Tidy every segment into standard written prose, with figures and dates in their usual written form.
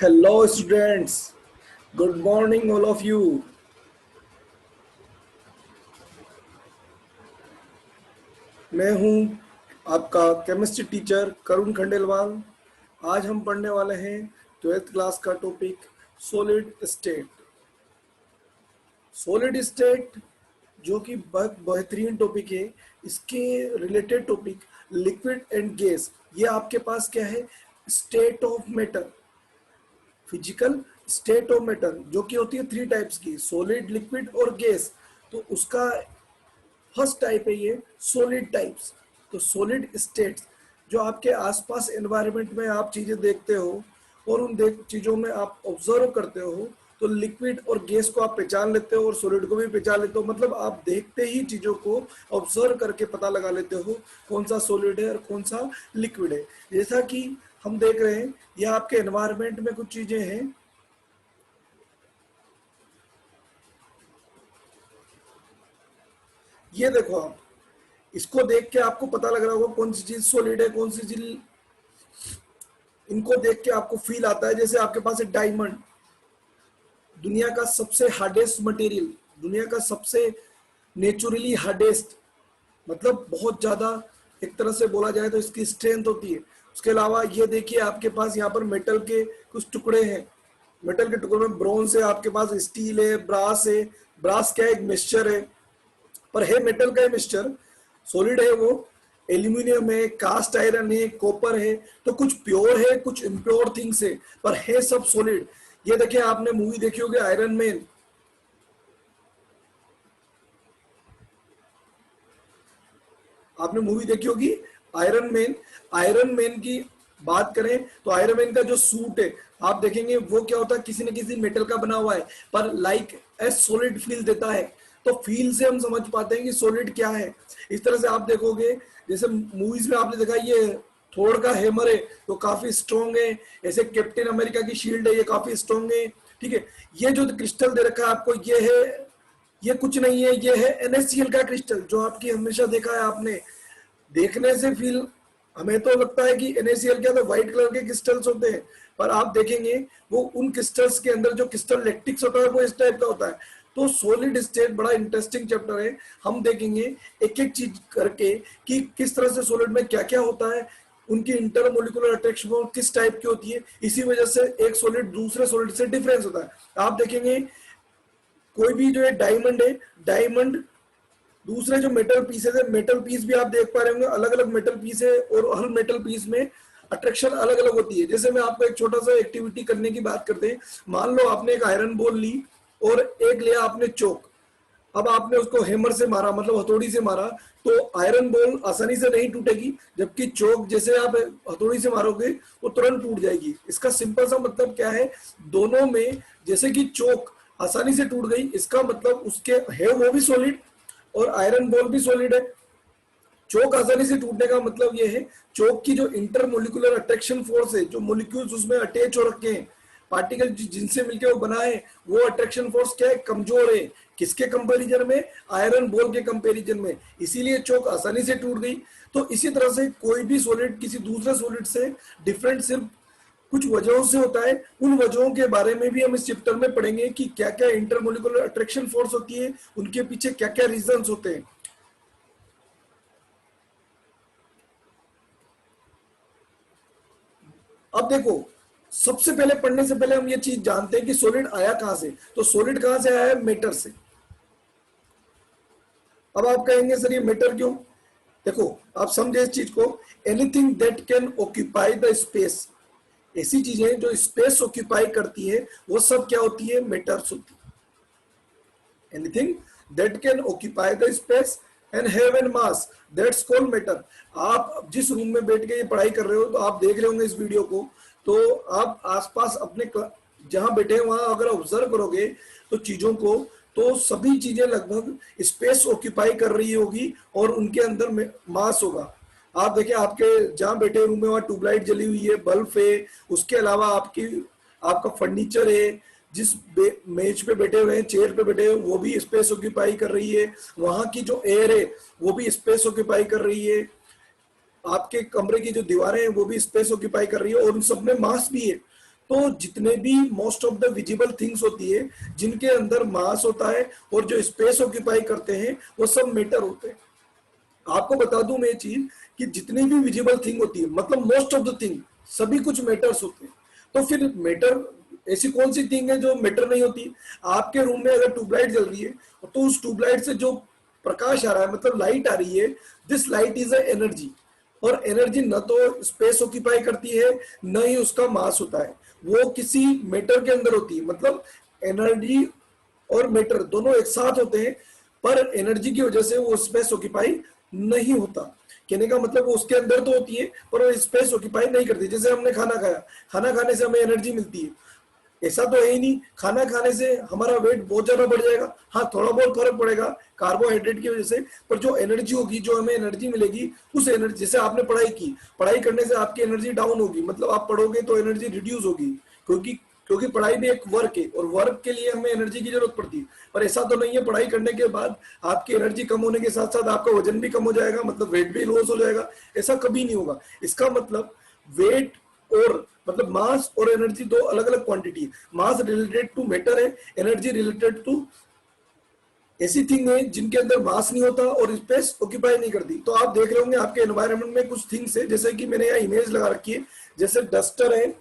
Hello students, good morning all of you. मैं हूं आपका केमिस्ट्री टीचर करुण खंडेलवाल। आज हम पढ़ने वाले हैं 12th क्लास का topic solid state. Solid state जो कि बहुत बेहतरीन टॉपिक है। इसके related topic liquid and gas. ये आपके पास क्या है, state of matter, physical state of matter जो कि होती है 3 टाइप्स की, सॉलिड, लिक्विड और गैस। तो उसका फर्स्ट टाइप है ये सॉलिड टाइप्स। तो सॉलिड स्टेट्स जो आपके आसपास एनवायरनमेंट में आप चीजें देखते हो और उन चीजों में आप ऑब्जर्व करते हो, तो लिक्विड और गैस को आप पहचान लेते हो और सॉलिड को भी पहचान लेते हो। मतलब आप देखते ही चीजों को ऑब्जर्व करके पता लगा लेते हो कौन सा सॉलिड है और कौन सा लिक्विड है। जैसा कि हम देख रहे हैं, यह आपके एनवायरनमेंट में कुछ चीजें हैं। ये देखो, आप इसको देख के आपको पता लग रहा होगा कौन सी चीज सॉलिड है, कौन सी चीज। इनको देख के आपको फील आता है जैसे आपके पास एक डायमंड, दुनिया का सबसे हार्डेस्ट मटेरियल, दुनिया का सबसे नेचुरली हार्डेस्ट, मतलब बहुत ज्यादा एक तरह से बोला जाए तो इसकी स्ट्रेंथ होती है। उसके अलावा ये देखिए आपके पास यहाँ पर मेटल के कुछ टुकड़े हैं। मेटल के टुकड़े में ब्रॉन्ज है, आपके पास स्टील है, ब्रास है। ब्रास क्या है, एक मिक्सचर है, पर है मेटल का मिक्सचर। सॉलिड है वो, एल्यूमिनियम है, कास्ट आयरन है, कॉपर है। तो कुछ प्योर है, कुछ इम्प्योर थिंग्स है, पर है सब सॉलिड। ये देखिए, आपने मूवी देखी होगी आयरन मैन। आपने मूवी देखी होगी आयरन मैन। आयरन मैन की बात करें तो आयरन मैन का जो सूट है आप देखेंगे वो क्या होता है, किसी न किसी मेटल का बना हुआ है, पर लाइक ए सॉलिड फील देता है। तो फील से हम समझ पाते हैं कि सॉलिड क्या है। इस तरह से आप देखोगे, जैसे मूवीज में आपने देखा ये थोर का हैमर है तो काफी स्ट्रॉन्ग है, ऐसे कैप्टन अमेरिका की शील्ड है, ये काफी स्ट्रॉन्ग है। ठीक है, ये जो क्रिस्टल दे रखा है आपको, ये है, ये कुछ नहीं है, ये है NaCl का क्रिस्टल, जो आपकी हमेशा देखा है आपने। देखने से फील हमें तो लगता है कि NaCl क्या, तो व्हाइट कलर के क्रिस्टल्स होते हैं, पर आप देखेंगे वो उन क्रिस्टल्स के अंदर जो क्रिस्टल लैक्टिक्स होता है वो इस टाइप का होता है। तो सॉलिड स्टेट बड़ा इंटरेस्टिंग चैप्टर है। हम देखेंगे एक एक चीज करके कि किस तरह से सॉलिड में क्या क्या होता है, उनकी इंटरमोलिकुलर अट्रैक्शन किस टाइप की होती है। इसी वजह से एक सॉलिड दूसरे सॉलिड से डिफरेंस होता है। आप देखेंगे कोई भी जो है डायमंड है, डायमंड दूसरे जो मेटल पीसेस है, मेटल पीस भी आप देख पा रहे होंगे, अलग अलग मेटल पीस है और हर मेटल पीस में अट्रैक्शन अलग अलग होती है। जैसे मैं आपको एक छोटा सा एक्टिविटी करने की बात करते हैं। मान लो आपने एक आयरन बॉल ली और एक लिया आपने चोक। अब आपने उसको हैमर से मारा, मतलब हथौड़ी से मारा, तो आयरन बॉल आसानी से नहीं टूटेगी, जबकि चोक जैसे आप हथौड़ी से मारोगे वो तुरंत टूट जाएगी। इसका सिंपल सा मतलब क्या है, दोनों में जैसे कि चोक आसानी से टूट गई, इसका मतलब उसके है वो भी सॉलिड और आयरन बॉल भी सॉलिड है। चोक आसानी से टूटने का मतलब ये है, चोक की जो इंटरमोलिकुलर अट्रैक्शन फोर्स है, जो मोलिक्यूल्स उसमें अटैच हो रखे हैं, पार्टिकल जिनसे मिलकर वो बना है, वो अट्रैक्शन फोर्स क्या है, कमजोर है। किसके कंपैरिजन में, आयरन बॉल के कंपैरिजन में, इसीलिए चोक आसानी से टूट गई। तो इसी तरह से कोई भी सॉलिड किसी दूसरे सॉलिड से डिफरेंट सिर्फ कुछ वजहों से होता है। उन वजहों के बारे में भी हम इस चैप्टर में पढ़ेंगे कि क्या क्या इंटरमोलिकुलर अट्रैक्शन फोर्स होती है, उनके पीछे क्या क्या रीजंस होते हैं। अब देखो, सबसे पहले पढ़ने से पहले हम ये चीज जानते हैं कि सॉलिड आया कहां से। तो सॉलिड कहां से आया है, मैटर से। अब आप कहेंगे सर ये मैटर क्यों, देखो आप समझे इस चीज को। Anything that can occupy the space, ऐसी चीजें जो स्पेस ऑक्यूपाई करती है वो सब क्या होती है, मैटर्स होती है। Anything that can occupy the space and have an mass, that's called matter. आप जिस रूम में बैठ के ये पढ़ाई कर रहे हो, तो आप देख रहे होंगे इस वीडियो को, तो आप आसपास अपने जहां बैठे हैं वहां अगर ऑब्जर्व करोगे तो चीजों को, तो सभी चीजें लगभग स्पेस ऑक्यूपाई कर रही होगी और उनके अंदर मास होगा। आप देखिए आपके जहां बैठे रूम में वहां ट्यूबलाइट जली हुई है, बल्ब है, उसके अलावा आपका फर्नीचर है, जिस मेज पे बैठे हुए हैं, चेयर पे बैठे हुए, वो भी स्पेस ऑक्यूपाई कर रही है। वहां की जो एयर है वो भी स्पेस ऑक्यूपाई कर रही है। आपके कमरे की जो दीवारें हैं वो भी स्पेस ऑक्यूपाई कर रही है और उन सब में मास भी है। तो जितने भी most of the visible things होती है जिनके अंदर मास होता है और जो स्पेस ऑक्यूपाई करते हैं वो सब मैटर होते हैं। आपको बता दूं मैं ये चीज कि जितनी भी विजिबल थिंग होती है मतलब मोस्ट ऑफ द थिंग सभी कुछ मैटर्स होते हैं। तो फिर मैटर ऐसी कौन सी थिंग है जो मैटर नहीं होती? आपके रूम में अगर ट्यूबलाइट जल रही है तो उस ट्यूबलाइट से जो प्रकाश आ रहा है मतलब लाइट आ रही है, this light is a energy. और एनर्जी न तो स्पेस ऑक्यूपाई करती है न ही उसका मास होता है, वो किसी मैटर के अंदर होती है। मतलब एनर्जी और मैटर दोनों एक साथ होते हैं पर एनर्जी की वजह से वो स्पेस ऑक्यूपाई नहीं होता। कहने का मतलब वो उसके अंदर तो होती है पर वो स्पेस ऑक्यूपाई नहीं करती। जैसे हमने खाना खाया, खाना खाने से हमें एनर्जी मिलती है, ऐसा तो है ही नहीं खाना खाने से हमारा वेट बहुत ज्यादा बढ़ जाएगा। हाँ थोड़ा बहुत फर्क पड़ेगा कार्बोहाइड्रेट की वजह से, पर जो एनर्जी होगी, जो हमें एनर्जी मिलेगी उस एनर्जी, जैसे आपने पढ़ाई की, पढ़ाई करने से आपकी एनर्जी डाउन होगी, मतलब आप पढ़ोगे तो एनर्जी रिड्यूस होगी, क्योंकि क्योंकि पढ़ाई भी एक वर्क है और वर्क के लिए हमें एनर्जी की जरूरत पड़ती है। पर ऐसा तो नहीं है पढ़ाई करने के बाद आपकी एनर्जी कम होने के साथ साथ आपका वजन भी कम हो जाएगा, मतलब वेट भी लॉस हो जाएगा, ऐसा कभी नहीं होगा। इसका मतलब वेट और मतलब मास और एनर्जी दो अलग अलग क्वांटिटी है। मास रिलेटेड टू मैटर है, एनर्जी रिलेटेड टू ऐसी थिंग है जिनके अंदर मास नहीं होता और स्पेस ऑक्यूपाई नहीं करती। तो आप देख रहे होंगे आपके एनवायरनमेंट में कुछ थिंग्स है, जैसे कि मैंने यहाँ इमेज लगा रखी है, जैसे डस्टर है,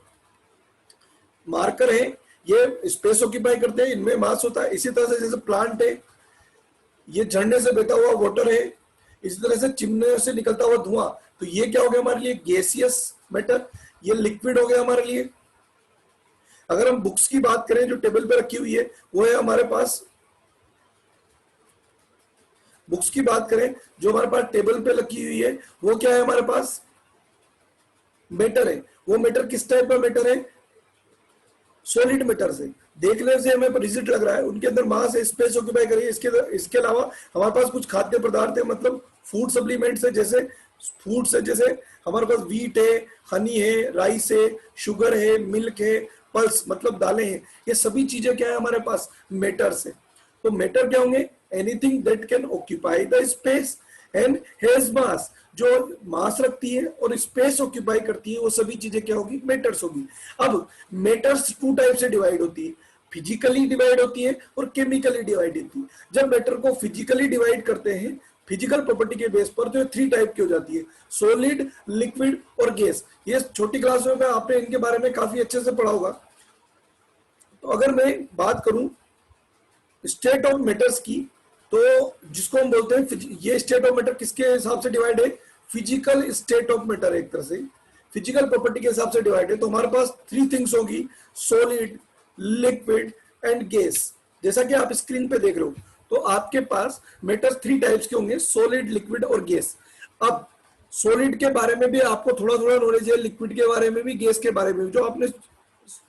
मार्कर है, ये स्पेस ऑक्यूपाई करते हैं, इनमें मास होता है। इसी तरह से जैसे प्लांट है, ये झरने से बहता हुआ वाटर है, इसी तरह से चिमने से निकलता हुआ धुआं, तो ये क्या हो गया हमारे लिए? Gaseous matter. ये लिक्विड हो गया हमारे लिए। अगर हम बुक्स की बात करें जो टेबल पे रखी हुई है, वो है हमारे पास, बुक्स की बात करें जो हमारे पास टेबल पे रखी हुई है, वो क्या है हमारे पास? मैटर है। वो मैटर किस टाइप का मैटर है? सॉलिड मैटर से। देखने से हमें रिजिड लग रहा है, उनके अंदर मास है, स्पेस ऑक्यूपाई करिए। इसके अलावा हमारे पास कुछ खाद्य पदार्थ है, मतलब फूड सप्लीमेंट्स है, जैसे फूड्स है, जैसे हमारे पास वीट है, हनी है, राइस है, शुगर है, मिल्क है, पल्स मतलब दालें हैं। ये सभी चीजें क्या है हमारे पास? मैटर्स है। तो मैटर क्या होंगे? Anything that can occupy the space and has मास। जो मास रखती है और स्पेस ऑक्यूपाई करती है वो सभी चीजें क्या होगी? मैटर्स होगी। अब मैटर्स टू टाइप से डिवाइड होती है, फिजिकली डिवाइड होती है और केमिकली डिवाइड होती है। जब मैटर को फिजिकली डिवाइड करते हैं फिजिकल प्रॉपर्टी के बेस पर, तो ये थ्री टाइप की हो जाती है, सॉलिड, लिक्विड और गैस। ये छोटी क्लासों में आपने इनके बारे में काफी अच्छे से पढ़ा होगा। तो अगर मैं बात करूं स्टेट ऑफ मैटर्स की, तो जिसको हम बोलते हैं, ये स्टेट ऑफ मैटर किसके हिसाब से डिवाइड है? फिजिकल स्टेट ऑफ मैटर, एक तरह से फिजिकल प्रॉपर्टी के हिसाब से डिवाइड है। तो हमारे पास थ्री थिंग्स होगी, सॉलिड, लिक्विड एंड गैस। जैसा कि आप स्क्रीन पे देख रहे हो, तो आपके पास मैटर थ्री टाइप्स के होंगे, सॉलिड, लिक्विड और गैस। अब सॉलिड के बारे में भी आपको थोड़ा थोड़ा नॉलेज है, लिक्विड के बारे में भी, गैस के बारे में भी, जो आपने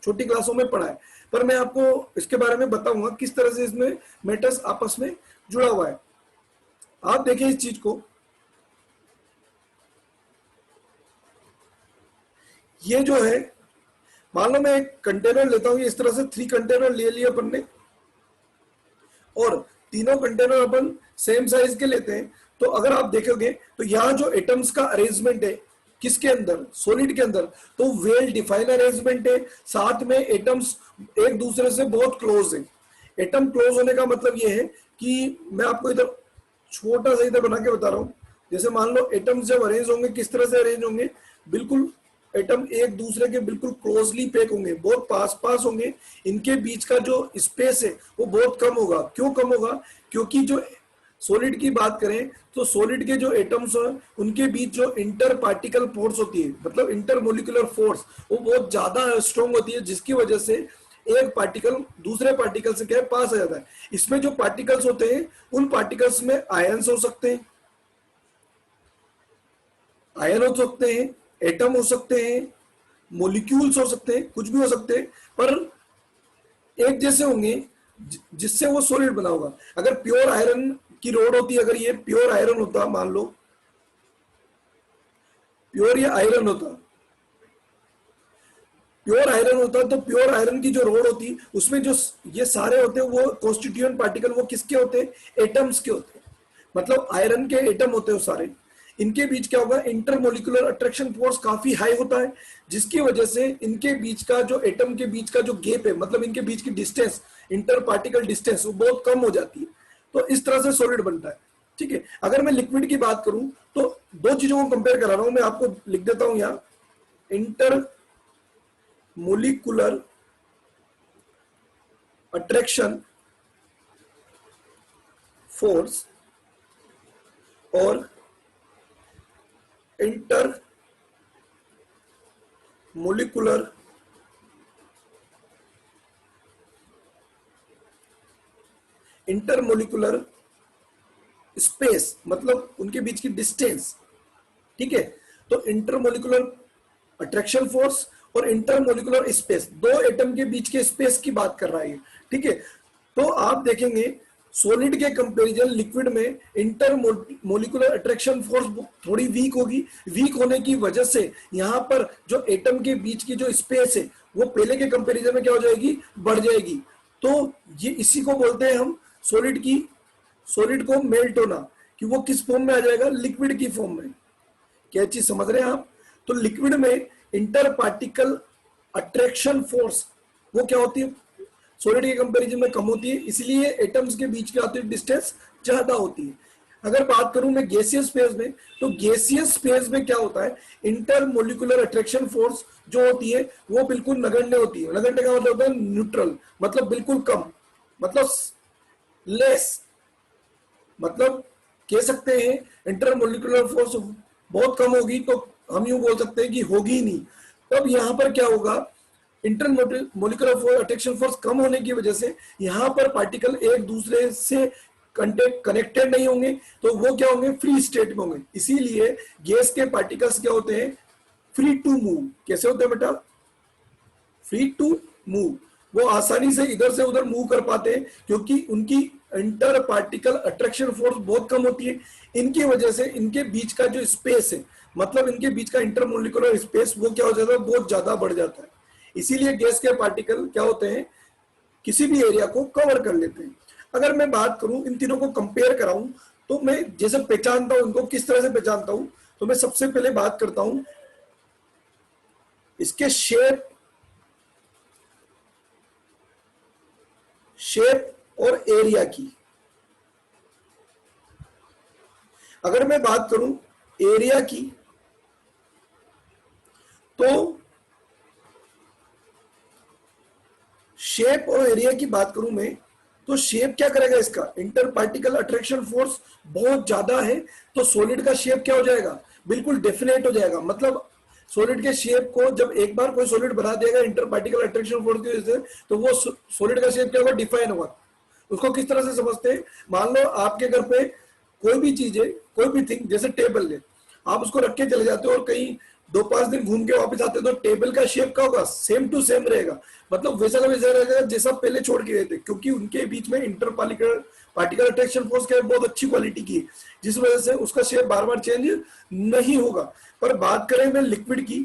छोटी क्लासों में पढ़ा है। पर मैं आपको इसके बारे में बताऊंगा किस तरह से इसमें मैटर्स आपस में जुड़ा हुआ है। आप देखिए इस चीज को, ये जो है, मान लो मैं एक कंटेनर लेता हूं, इस तरह से थ्री कंटेनर ले लिए अपन ने, और तीनों कंटेनर अपन सेम साइज के लेते हैं। तो अगर आप देखोगे तो यहाँ जो एटम्स का अरेंजमेंट है, किसके अंदर? सॉलिड के अंदर, तो वेल डिफाइन अरेंजमेंट है। साथ में एटम्स एक दूसरे से बहुत क्लोज है। एटम क्लोज होने का मतलब ये है कि मैं आपको इधर छोटा सा इधर बना के बता रहा हूं। जैसे मान लो एटम्स जब अरेंज होंगे, किस तरह से अरेंज होंगे? बिल्कुल एटम एक दूसरे के बिल्कुल क्लोजली पैक होंगे, बहुत पास पास होंगे। इनके बीच का जो स्पेस है वो बहुत कम होगा। क्यों कम होगा? क्योंकि जो सॉलिड की बात करें तो सॉलिड के जो एटम्स हैं उनके बीच जो इंटर पार्टिकल फोर्स होती है, मतलब इंटर मोलिकुलर फोर्स, वो बहुत ज्यादा स्ट्रॉन्ग होती है, जिसकी वजह से एक पार्टिकल दूसरे पार्टिकल से क्या पास आ जाता है। इसमें जो पार्टिकल्स होते हैं उन पार्टिकल्स में आयन्स हो सकते हैं, आयन हो सकते हैं, एटम हो सकते हैं, मोलिक्यूल्स हो सकते हैं, कुछ भी हो सकते हैं, पर एक जैसे होंगे जिससे वो सॉलिड बना होगा। अगर प्योर आयरन की रोड होती, अगर ये प्योर आयरन होता, मान लो प्योर ये आयरन होता, प्योर आयरन होता, तो प्योर आयरन की जो रोड होती उसमें जो ये सारे होते हैं वो कॉन्स्टिट्यूएंट पार्टिकल वो किसके होते हैं? एटम्स के होते हैं। मतलब आयरन के एटम होते हैं सारे। इनके बीच क्या होगा, इंटरमोलिकुलर अट्रैक्शन फोर्स काफी हाई होता है, जिसकी वजह से इनके बीच का जो एटम के बीच का जो गैप है, मतलब इनके बीच की डिस्टेंस, इंटर पार्टिकल डिस्टेंस, वो बहुत कम हो जाती है। तो इस तरह से सॉलिड बनता है। ठीक है, अगर मैं लिक्विड की बात करूं तो दो चीजों को कंपेयर करा रहा हूं मैं, आपको लिख देता हूं यहां, इंटर मोलिकुलर अट्रैक्शन फोर्स और इंटर मोलिकुलर इंटरमोलिकुलर स्पेस, मतलब उनके बीच की डिस्टेंस। ठीक है, तो इंटरमोलिकुलर अट्रैक्शन फोर्स और इंटरमोलिकुलर स्पेस, दो एटम के बीच के स्पेस की बात कर रहा है। ठीक है, तो आप देखेंगे सॉलिड के कंपैरिजन लिक्विड में इंटरमोलिकुलर अट्रैक्शन फोर्स थोड़ी वीक होगी। वीक होने की वजह से यहाँ पर जो एटम के बीच की जो स्पेस है वो पहले के कंपैरिजन में क्या हो जाएगी, बढ़ जाएगी। तो ये इसी को बोलते हैं हम सॉलिड को मेल्ट होना, कि वो किस फॉर्म में आ जाएगा, लिक्विड की फॉर्म में। क्या चीज समझ रहे हैं आप? तो लिक्विड में इंटर पार्टिकल अट्रैक्शन फोर्स वो क्या होती है, सॉलिड के कंपैरिजन में कम होती है, इसलिए एटम्स के बीच की आती डिस्टेंस ज्यादा होती है। अगर बात करूं मैं गैसियस फेज में, तो गैसियस फेज में क्या होता है, इंटरमोलिकुलर अट्रैक्शन फोर्स जो होती है वो बिल्कुल नगण्य होती है। नगण्य का मतलब होता है न्यूट्रल, मतलब बिल्कुल कम, मतलब लेस, मतलब कह सकते हैं इंटरमोलिकुलर फोर्स बहुत कम होगी, तो हम यूं बोल सकते हैं कि होगी ही नहीं। तब यहां पर क्या होगा, इंटरमोलिकुलर अट्रैक्शन फोर्स कम होने की वजह से यहां पर पार्टिकल एक दूसरे से कनेक्टेड नहीं होंगे, तो वो क्या होंगे, फ्री स्टेट में होंगे। इसीलिए गैस के पार्टिकल्स क्या होते हैं, फ्री टू मूव। कैसे होते हैं बेटा, फ्री टू मूव, वो आसानी से इधर से उधर मूव कर पाते हैं, क्योंकि उनकी इंटर पार्टिकल अट्रैक्शन फोर्स बहुत कम होती है। इनकी वजह से इनके बीच का जो स्पेस है, मतलब इनके बीच का इंटरमोलिकुलर स्पेस, वो क्या हो जाता है, बहुत ज्यादा बढ़ जाता है। इसीलिए गैस के पार्टिकल क्या होते हैं, किसी भी एरिया को कवर कर लेते हैं। अगर मैं बात करूं, इन तीनों को कंपेयर कराऊं, तो मैं जैसे पहचानता हूं इनको, किस तरह से पहचानता हूं, तो मैं सबसे पहले बात करता हूं इसके शेप और एरिया की। अगर मैं बात करूं एरिया की, तो शेप और एरिया की बात करूं मैं, तो शेप क्या करेगा, इसका इंटर पार्टिकल अट्रैक्शन फोर्स बहुत ज्यादा है, तो सॉलिड का शेप क्या हो जाएगा, बिल्कुल डेफिनेट हो जाएगा। मतलब सॉलिड के शेप को जब एक बार कोई सॉलिड बना देगा इंटर पार्टिकल अट्रैक्शन फोर्स की वजह से, तो वो सॉलिड का शेप क्या होगा, डिफाइन होगा। उसको किस तरह से समझते हैं, मान लो आपके घर पे कोई भी चीज है, कोई भी थिंग, जैसे टेबल है, आप उसको रख के चले जाते हो और कहीं 2-5 दिन घूम के वापस आते हो, तो टेबल का शेप क्या होगा, सेम टू सेम रहेगा, मतलब वैसा का वैसा रहेगा जैसा पहले छोड़ के गए थे, क्योंकि उनके बीच में इंटर पार्टिकल अट्रैक्शन फोर्स क्या बहुत अच्छी क्वालिटी की है, जिस वजह से उसका शेप बार बार चेंज नहीं होगा। पर बात करें मैं लिक्विड की,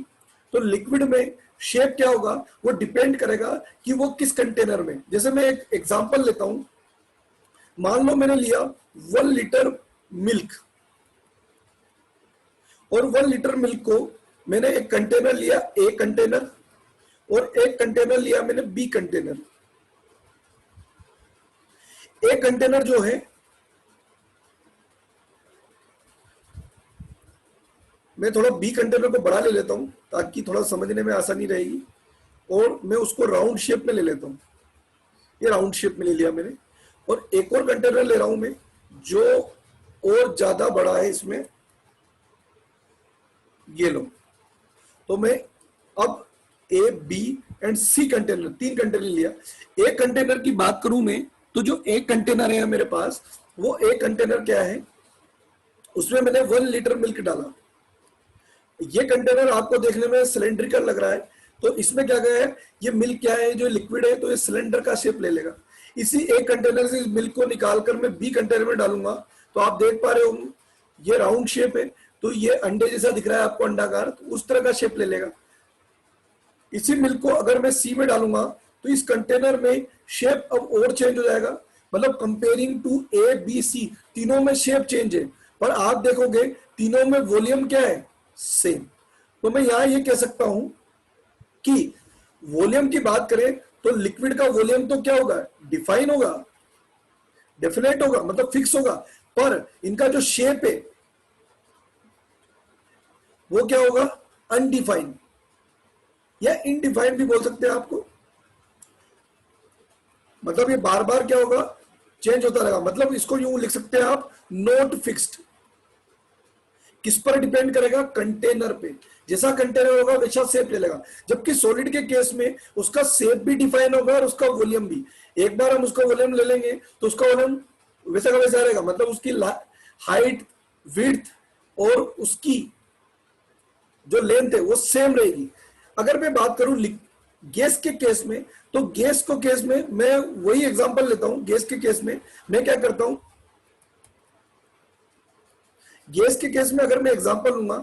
तो लिक्विड में शेप क्या होगा, वो डिपेंड करेगा कि वो किस कंटेनर में। जैसे मैं एक एग्जांपल लेता हूं, मान लो मैंने लिया 1 लीटर मिल्क, और 1 लीटर मिल्क को मैंने एक कंटेनर लिया, ए कंटेनर, और एक कंटेनर लिया मैंने बी कंटेनर। ए कंटेनर जो है, मैं थोड़ा बी कंटेनर को बड़ा ले लेता हूं ताकि थोड़ा समझने में आसानी रहेगी, और मैं उसको राउंड शेप में ले लेता हूं। ये राउंड शेप में ले लिया मैंने, और एक और कंटेनर ले रहा हूं मैं जो और ज्यादा बड़ा है, इसमें ये लो। तो मैं अब A, B and C container, 3 container लिया। एक कंटेनर की बात करूं मैं, तो जो एक कंटेनर है मेरे पास, वो एक कंटेनर क्या है, उसमें मैंने 1 लीटर मिल्क डाला। ये कंटेनर आपको देखने में सिलेंड्रिकल लग रहा है, तो इसमें क्या गया है, ये मिल्क क्या है, जो लिक्विड है, तो ये सिलेंडर का शेप ले लेगा। इसी एक कंटेनर से इस मिल्क को निकालकर मैं बी कंटेनर में डालूंगा, तो आप देख पा रहे हो ये राउंड शेप है, तो ये अंडे जैसा दिख रहा है आपको, अंडाकार, तो उस तरह का शेप ले लेगा। इसी मिल्क को अगर मैं सी में डालूंगा, तो इस कंटेनर में शेप अब और चेंज हो जाएगा, मतलब कंपेयरिंग टू ए, बी, सी, तीनों में शेप चेंज है, पर आप देखोगे तीनों में वॉल्यूम क्या है, सेम। तो मैं यहां ये कह सकता हूं कि वॉल्यूम की बात करें तो लिक्विड का वॉल्यूम तो क्या होगा, डिफाइन होगा, डेफिनेट होगा, मतलब फिक्स होगा। पर इनका जो शेप है वो क्या होगा, अनडिफाइंड या इनडिफाइंड भी बोल सकते हैं आपको। मतलब ये बार बार क्या होगा, चेंज होता रहेगा। मतलब इसको यूं लिख सकते हैं आप, नॉट फिक्स्ड। किस पर डिपेंड करेगा, कंटेनर पे। जैसा कंटेनर होगा वैसा शेप ले लेगा। जबकि सॉलिड के केस में उसका शेप भी डिफाइन होगा और उसका वॉल्यूम भी। एक बार हम उसका वॉल्यूम ले लेंगे तो उसका वॉल्यूम वैसा का वैसा रहेगा, मतलब उसकी हाइट, विड्थ और उसकी जो लेंथ है वो सेम रहेगी। अगर मैं बात करूं गैस के केस में, तो गैस को केस में मैं वही एग्जांपल लेता हूं। गैस के केस में मैं क्या करता हूं, गैस के केस में अगर मैं एग्जांपल लूंगा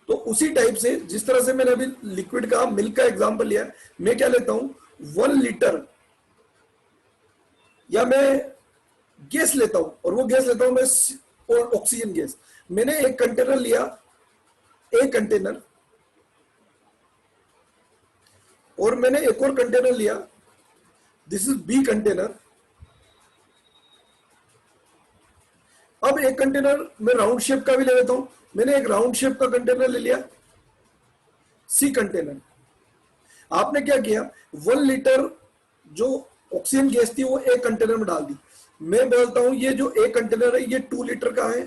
तो उसी टाइप से जिस तरह से मैंने अभी लिक्विड का, मिल्क का एग्जांपल लिया, मैं क्या लेता हूं 1 लीटर, या मैं गैस लेता हूं और वो गैस लेता हूं मैं ऑक्सीजन गैस। मैंने एक कंटेनर लिया, एक कंटेनर, और मैंने एक और कंटेनर लिया, दिस इज बी कंटेनर। अब एक कंटेनर मैं राउंड शेप का भी ले लेता हूं। मैंने एक राउंड शेप का कंटेनर ले लिया, सी कंटेनर। आपने क्या किया, 1 लीटर जो ऑक्सीजन गैस थी वो एक कंटेनर में डाल दी। मैं बोलता हूं ये जो एक कंटेनर है ये 2 लीटर का है,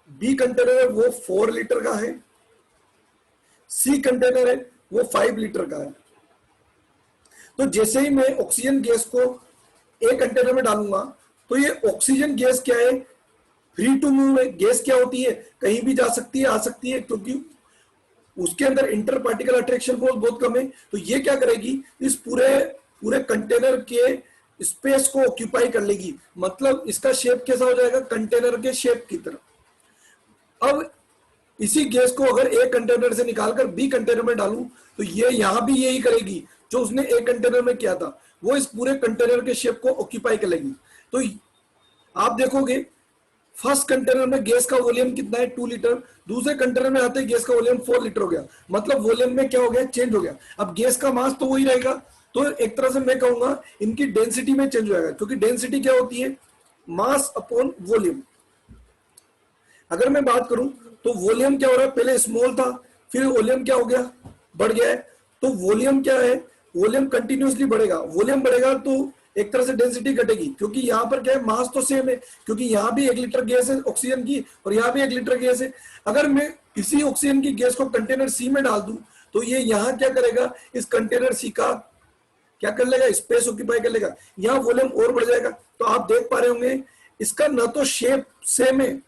बी कंटेनर है वो 4 लीटर का है, सी कंटेनर है वो 5 लीटर का है। तो जैसे ही मैं ऑक्सीजन गैस को एक कंटेनर में डालूंगा तो ये ऑक्सीजन गैस क्या है, फ्री टू मूव है। गैस क्या होती है, कहीं भी जा सकती है, आ सकती है, क्योंकि उसके अंदर इंटर पार्टिकल अट्रैक्शन फोर्स बहुत कम है। तो ये क्या करेगी, इस पूरे पूरे कंटेनर के स्पेस को ऑक्यूपाई कर लेगी। मतलब इसका शेप कैसा हो जाएगा, कंटेनर के शेप की तरह। अब इसी गैस को अगर एक कंटेनर से निकालकर बी कंटेनर में डालूं तो ये यहां भी यही करेगी जो उसने एक कंटेनर में किया था, वो इस पूरे कंटेनर के शेप को ऑक्यूपाई कर लेगी। तो आप देखोगे फर्स्ट कंटेनर में गैस का वॉल्यूम कितना है, 2 लीटर। दूसरे कंटेनर में आते ही गैस का वॉल्यूम 4 लीटर हो गया। मतलब वॉल्यूम में क्या हो गया, चेंज हो गया। अब गैस का मास तो वही रहेगा, तो एक तरह से मैं कहूंगा इनकी डेंसिटी में चेंज हो जाएगा, क्योंकि डेंसिटी क्या होती है, मास अपॉन वॉल्यूम। अगर मैं बात करूं तो वॉल्यूम क्या हो रहा है, पहले स्मॉल था, फिर वॉल्यूम क्या हो गया, बढ़ गया है। तो वॉल्यूम क्या है, वॉल्यूम कंटिन्यूसली बढ़ेगा। वॉल्यूम बढ़ेगा तो एक तरह से डेंसिटी घटेगी, क्योंकि यहां पर क्या है, मास तो सेम है, क्योंकि यहां भी 1 लीटर गैस है ऑक्सीजन की और यहां भी 1 लीटर गैस है। अगर मैं इसी ऑक्सीजन की गैस को कंटेनर सी में डाल दूं तो ये यहां क्या करेगा, इस कंटेनर सी का क्या कर लेगा, स्पेस ऑक्यूपाई कर लेगा, यहां वॉल्यूम और बढ़ जाएगा। तो आप देख पा रहे होंगे इसका न तो शेप सेम है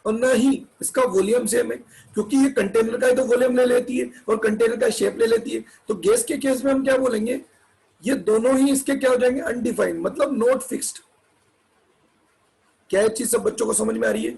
और ना ही इसका वॉल्यूम सेम है, क्योंकि ये कंटेनर का ही तो वॉल्यूम ले लेती है और कंटेनर का शेप ले लेती है। तो गैस के केस में हम क्या बोलेंगे, ये दोनों ही इसके क्या हो जाएंगे, अनडिफाइंड, मतलब नॉट फिक्स्ड। क्या ये चीज सब बच्चों को समझ में आ रही है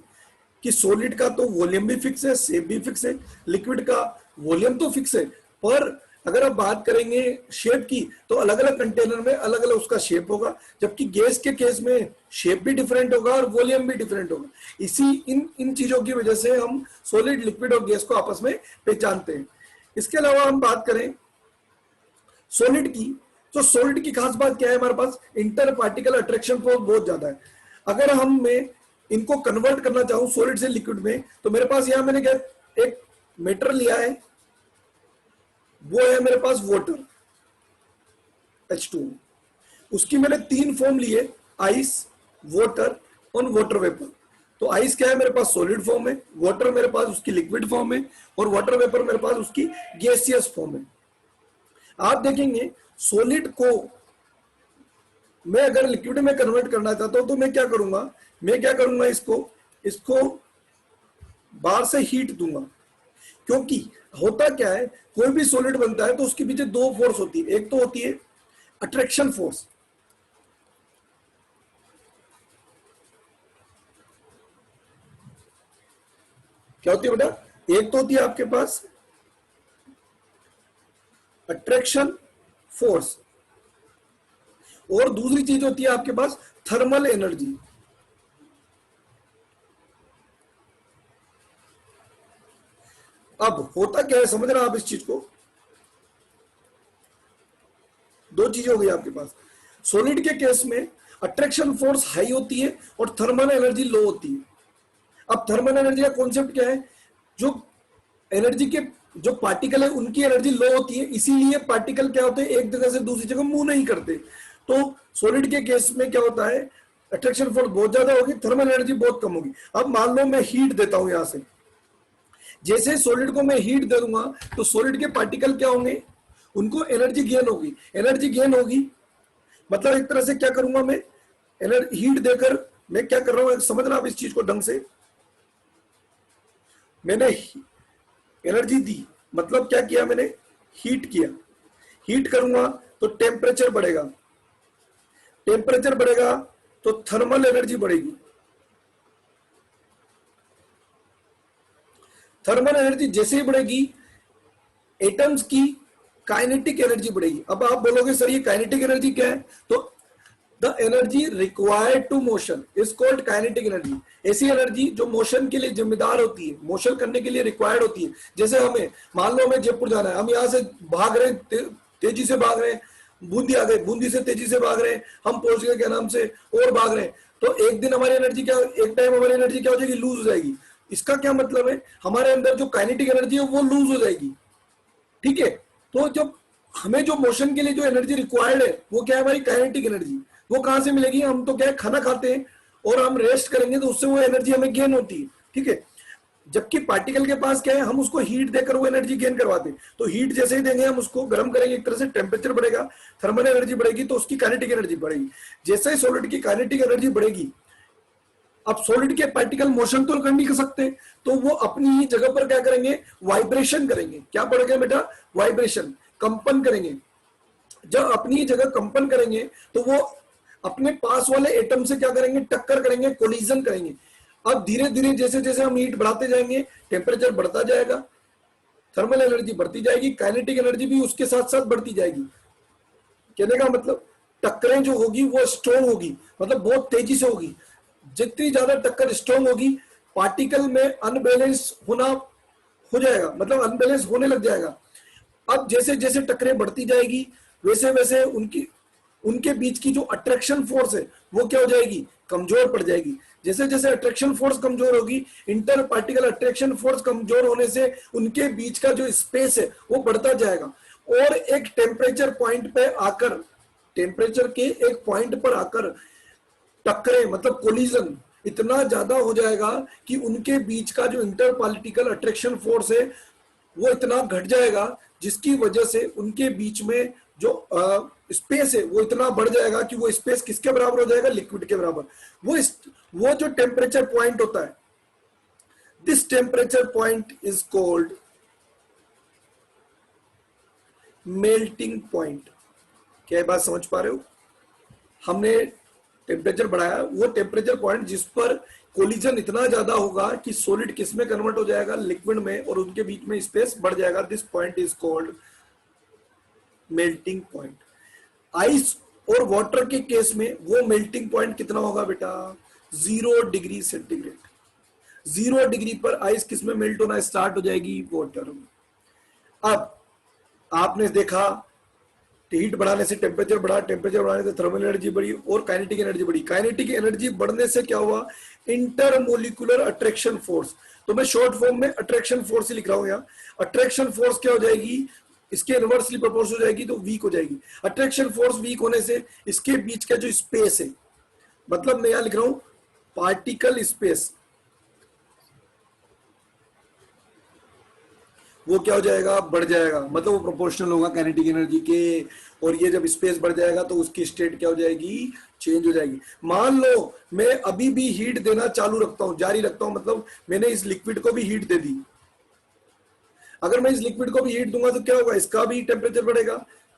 कि सॉलिड का तो वॉल्यूम भी फिक्स है, शेप भी फिक्स है, लिक्विड का वॉल्यूम तो फिक्स है, पर अगर आप बात करेंगे शेप की तो अलग अलग कंटेनर में अलग अलग उसका शेप होगा। जबकि गैस के केस में शेप भी डिफरेंट होगा और वॉल्यूम भी डिफरेंट होगा। इसी इन इन चीजों की वजह से हम सॉलिड, लिक्विड और गैस को आपस में पहचानते हैं। इसके अलावा हम बात करें सॉलिड की, तो सॉलिड की खास बात क्या है, हमारे पास इंटर पार्टिकल अट्रैक्शन फोर्स बहुत ज्यादा है। अगर हम मैं इनको कन्वर्ट करना चाहूं सॉलिड से लिक्विड में, तो मेरे पास यहां मैंने क्या एक मेटर लिया है, वो है मेरे पास वाटर H2O। उसकी मैंने 3 फॉर्म लिए, आइस, वाटर और वाटर वेपर। तो आइस क्या है मेरे पास, सॉलिड फॉर्म है, वाटर मेरे पास उसकी लिक्विड फॉर्म है और वाटर वेपर मेरे पास उसकी गैसियस फॉर्म है। आप देखेंगे सॉलिड को मैं अगर लिक्विड में कन्वर्ट करना चाहता हूं तो मैं क्या करूंगा, इसको बाहर से हीट दूंगा। क्योंकि होता क्या है, कोई भी सॉलिड बनता है तो उसके पीछे 2 फोर्स होती है। एक तो होती है अट्रैक्शन फोर्स, क्या होती है बेटा, एक तो होती है आपके पास अट्रैक्शन फोर्स और दूसरी चीज होती है आपके पास थर्मल एनर्जी। अब होता क्या है समझ रहे हैं आप इस चीज को? दो चीजें हो गई आपके पास। सॉलिड के केस में अट्रैक्शन फोर्स हाई होती है और थर्मल एनर्जी लो होती है। अब थर्मल एनर्जी का कॉन्सेप्ट क्या है? जो एनर्जी के जो पार्टिकल है उनकी एनर्जी लो होती है, इसीलिए पार्टिकल क्या होते हैं, एक जगह से दूसरी जगह मूव नहीं करते। तो सॉलिड के केस में क्या होता है, अट्रैक्शन फोर्स बहुत ज्यादा होगी, थर्मल एनर्जी बहुत कम होगी। अब मान लो मैं हीट देता हूं यहां से, जैसे सॉलिड को मैं हीट दे दूंगा तो सॉलिड के पार्टिकल क्या होंगे, उनको एनर्जी गेन होगी। एनर्जी गेन होगी मतलब एक तरह से क्या करूंगा मैं, हीट देकर मैं क्या कर रहा हूं, समझना आप इस चीज को ढंग से। मैंने एनर्जी दी मतलब क्या किया मैंने, हीट किया। हीट करूंगा तो टेम्परेचर बढ़ेगा, टेम्परेचर बढ़ेगा तो थर्मल एनर्जी बढ़ेगी। थर्मल एनर्जी जैसे ही बढ़ेगी एटम्स की काइनेटिक एनर्जी बढ़ेगी। अब आप बोलोगे सर ये काइनेटिक एनर्जी क्या है, तो the energy required to motion is called kinetic energy. ऐसी एनर्जी जो मोशन के लिए जिम्मेदार होती है, मोशन करने के लिए रिक्वायर्ड होती है। जैसे हमें मान लो हमें जयपुर जाना है, हम यहाँ से भाग रहे हैं, तेजी से भाग रहे हैं, बूंदी आ गए, बूंदी से तेजी से भाग रहे हैं, हम पहुंच गए क्या नाम से और भाग रहे हैं, तो एक दिन हमारी एनर्जी क्या, एक टाइम हमारी एनर्जी क्या हो जाएगी, लूज हो जाएगी। इसका क्या मतलब है, हमारे अंदर जो काइनेटिक एनर्जी है वो लूज हो जाएगी। ठीक है, तो जब हमें जो मोशन के लिए जो एनर्जी रिक्वायर्ड है वो क्या है, हमारी काइनेटिक एनर्जी। वो कहां से मिलेगी, हम तो क्या है खाना खाते हैं और हम रेस्ट करेंगे तो उससे वो एनर्जी हमें गेन होती है। ठीक है, जबकि पार्टिकल के पास क्या है, हम उसको हीट देकर वो एनर्जी गेन करवाते हैं। तो हीट जैसे ही देंगे हम उसको गर्म करेंगे, एक तरह से टेम्परेचर बढ़ेगा, थर्मल एनर्जी बढ़ेगी तो उसकी काइनेटिक एनर्जी बढ़ेगी। जैसे ही सॉलिड की काइनेटिक एनर्जी बढ़ेगी, अब सॉलिड के पार्टिकल मोशन तो कर नहीं कर सकते, तो वो अपनी ही जगह पर क्या करेंगे, वाइब्रेशन करेंगे। क्या पढ़ेंगे बेटा, वाइब्रेशन, कंपन करेंगे। जब अपनी जगह कंपन करेंगे तो वो अपने पास वाले एटम से क्या करेंगे, टक्कर करेंगे, कोलिजन करेंगे। अब धीरे धीरे जैसे जैसे हम हीट बढ़ाते जाएंगे टेम्परेचर बढ़ता जाएगा, थर्मल एनर्जी बढ़ती जाएगी, काइनेटिक एनर्जी भी उसके साथ साथ बढ़ती जाएगी। कहने का मतलब टक्करें जो होगी वो स्ट्रॉन्ग होगी, मतलब बहुत तेजी से होगी। जितनी ज्यादा टक्कर स्ट्रॉन्ग होगी पार्टिकल में अनबैलेंस होना हो जाएगा, मतलब अनबैलेंस होने लग जाएगा। अब जैसे जैसे टक्करें बढ़ती जाएगी वैसे वैसे उनके बीच की जो अट्रैक्शन फोर्स है वो क्या हो जाएगी, कमजोर पड़ जाएगी। जैसे जैसे अट्रैक्शन फोर्स कमजोर होगी, इंटर पार्टिकल अट्रैक्शन फोर्स कमजोर होने से उनके बीच का जो स्पेस है वो बढ़ता जाएगा और एक टेम्परेचर पॉइंट पे आकर, टेम्परेचर के एक पॉइंट पर आकर टक्करें मतलब कोलिजन इतना ज्यादा हो जाएगा कि उनके बीच का जो इंटर पार्टिकल अट्रैक्शन फोर्स है वो इतना घट जाएगा, जिसकी वजह से उनके बीच में जो स्पेस है वो इतना बढ़ जाएगा कि वो स्पेस किसके बराबर हो जाएगा, लिक्विड के बराबर। वो जो टेम्परेचर पॉइंट होता है, this temperature point is called melting point. क्या बात समझ पा रहे हो, हमने टेम्परेचर बढ़ाया, वो टेम्परेचर पॉइंट जिस पर कोलिजन इतना ज्यादा होगा कि सॉलिड किस में कन्वर्ट हो जाएगा, लिक्विड में, और उनके बीच में स्पेस बढ़ जाएगा। This point is called melting point. Ice और वाटर के केस में वो मेल्टिंग पॉइंट कितना होगा बेटा, 0 डिग्री सेंटीग्रेड। 0 डिग्री पर आइस किस में मेल्ट होना स्टार्ट हो जाएगी, वाटर में। अब आपने देखा हीट बढ़ाने से टेम्परेचर बढ़ा, टेम्परेचर बढ़ाने से थर्मल एनर्जी बढ़ी और काइनेटिक एनर्जी बढ़ी। काइनेटिक एनर्जी बढ़ने से क्या हुआ, इंटरमोलिकुलर अट्रैक्शन फोर्स। तो मैं शॉर्ट फॉर्म में अट्रैक्शन फोर्स ही लिख रहा हूं यहाँ। अट्रैक्शन फोर्स क्या हो जाएगी, इसके इनवर्सली प्रोपोर्शनल हो जाएगी, तो वीक हो जाएगी। अट्रैक्शन फोर्स वीक होने से इसके बीच का जो स्पेस है, मतलब मैं यहां लिख रहा हूं पार्टिकल स्पेस, वो क्या हो जाएगा, बढ़ जाएगा, मतलब वो प्रोपोर्शनल होगा काइनेटिक एनर्जी के। और ये जब स्पेस बढ़ जाएगा तो उसकी स्टेट क्या हो जाएगी, चेंज हो जाएगी। मान लो मैं अभी भी हीट देना चालू रखता हूं, जारी रखता हूं, मतलब मैंने इस लिक्विड को भी हीट दे दी। अगर मैं इस लिक्विड को भी हीट दूंगा तो क्या होगा, इसका भी टेम्परेचर बढ़ेगा,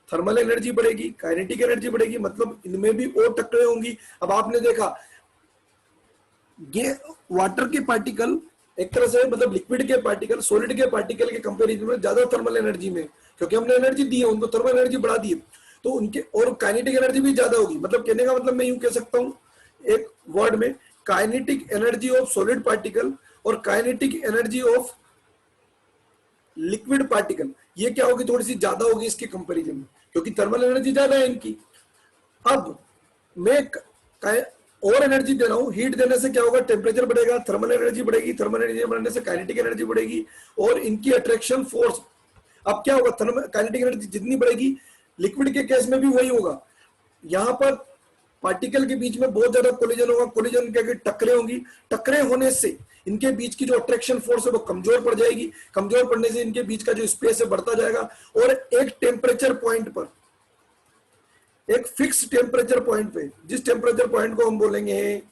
थर्मल एनर्जी बढ़ेगी, काइनेटिक एनर्जी बढ़ेगी, मतलब इनमें भी और टक्करें होंगी। अब आपने देखा ये वाटर के पार्टिकल एक तरह से, मतलब लिक्विड के पार्टिकल सॉलिड के पार्टिकल के कंपैरिजन में ज्यादा थर्मल एनर्जी में, क्योंकि हमने एनर्जी दी है उनको, थर्मल एनर्जी बढ़ा दी है, तो उनके और काइनेटिक एनर्जी भी ज्यादा होगी। मतलब कहने का मतलब मैं यूं कह सकता हूं एक वर्ड में, kinetic energy of solid particle और kinetic energy of liquid particle, ये क्या होगी, थोड़ी सी ज्यादा होगी इसके कंपैरिजन में, क्योंकि थर्मल एनर्जी ज्यादा है इनकी। अब मैं और एनर्जी दे रहा हूं, हीट देने से क्या होगा, टेम्परेचर बढ़ेगा, थर्मल एनर्जी बढ़ेगी, थर्मल एनर्जी बढ़ने से काइनेटिक एनर्जी बढ़ेगी, और इनकी अट्रैक्शन फोर्स, अब क्या होगा, थर्मल काइनेटिक एनर्जी जितनी बढ़ेगी, लिक्विड के केस में भी वही होगा। यहां पर पार्टिकल के बीच में बहुत ज्यादा कोलिजन होगा, कोलिजन के टकरे होंगी, टकरे होने से इनके बीच की जो अट्रैक्शन फोर्स है वो कमजोर पड़ जाएगी, कमजोर पड़ने से इनके बीच का जो स्पेस है बढ़ता जाएगा, और एक टेम्परेचर पॉइंट पर, एक फिक्स टेम्परेचर पॉइंट पे, जिस टेम्परेचर पॉइंट को हम बोलेंगे